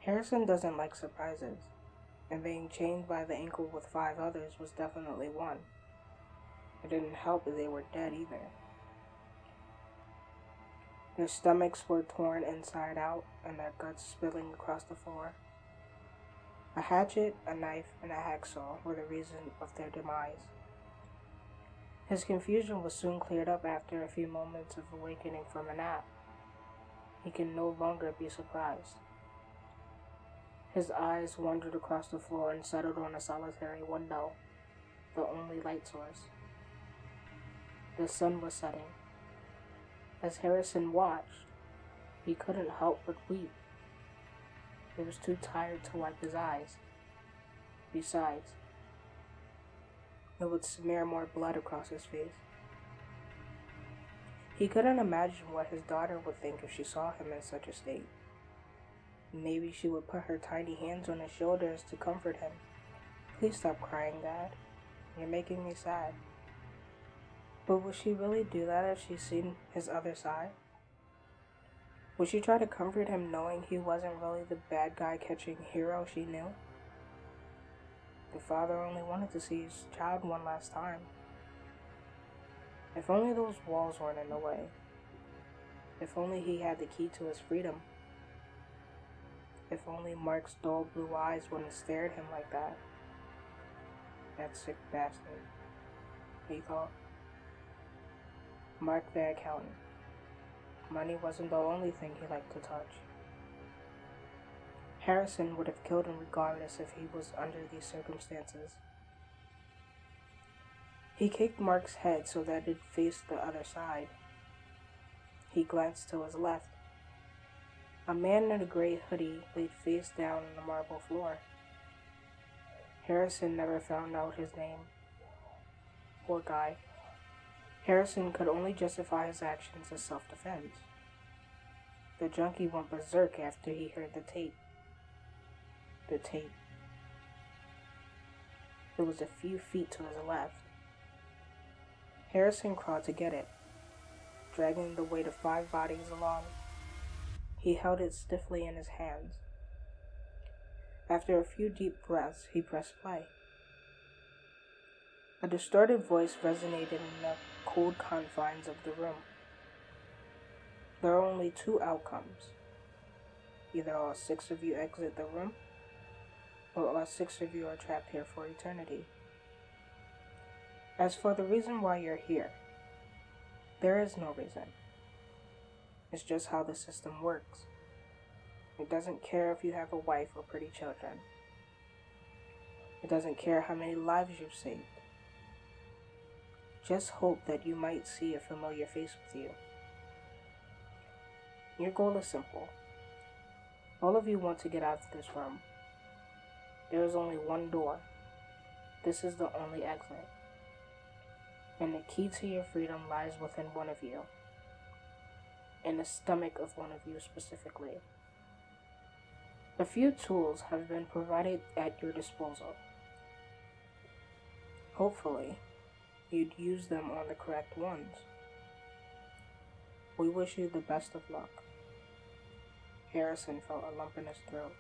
Harrison doesn't like surprises, and being chained by the ankle with 5 others was definitely one. It didn't help that they were dead either. Their stomachs were torn inside out and their guts spilling across the floor. A hatchet, a knife, and a hacksaw were the reason of their demise. His confusion was soon cleared up after a few moments of awakening from a nap. He can no longer be surprised. His eyes wandered across the floor and settled on a solitary window, the only light source. The sun was setting. As Harrison watched, he couldn't help but weep. He was too tired to wipe his eyes. Besides, it would smear more blood across his face. He couldn't imagine what his daughter would think if she saw him in such a state. Maybe she would put her tiny hands on his shoulders to comfort him. "Please stop crying, Dad. You're making me sad." But would she really do that if she'd seen his other side? Would she try to comfort him knowing he wasn't really the bad guy catching hero she knew? The father only wanted to see his child one last time. If only those walls weren't in the way. If only he had the key to his freedom. If only Mark's dull blue eyes wouldn't stare at him like that. That sick bastard, he thought. Mark the accountant. Money wasn't the only thing he liked to touch. Harrison would have killed him regardless if he was under these circumstances. He kicked Mark's head so that it faced the other side. He glanced to his left. A man in a gray hoodie lay face down on the marble floor. Harrison never found out his name. Poor guy. Harrison could only justify his actions as self-defense. The junkie went berserk after he heard the tape. The tape. It was a few feet to his left. Harrison crawled to get it, dragging the weight of 5 bodies along. He held it stiffly in his hands. After a few deep breaths, he pressed play. A distorted voice resonated in the cold confines of the room. There are only 2 outcomes. Either all 6 of you exit the room, or all 6 of you are trapped here for eternity. As for the reason why you're here, there is no reason. It's just how the system works. It doesn't care if you have a wife or pretty children. It doesn't care how many lives you've saved. Just hope that you might see a familiar face with you. Your goal is simple. All of you want to get out of this room. There is only one door. This is the only exit. And the key to your freedom lies within one of you. In the stomach of one of you specifically. A few tools have been provided at your disposal. Hopefully, you'd use them on the correct ones. We wish you the best of luck. Harrison felt a lump in his throat.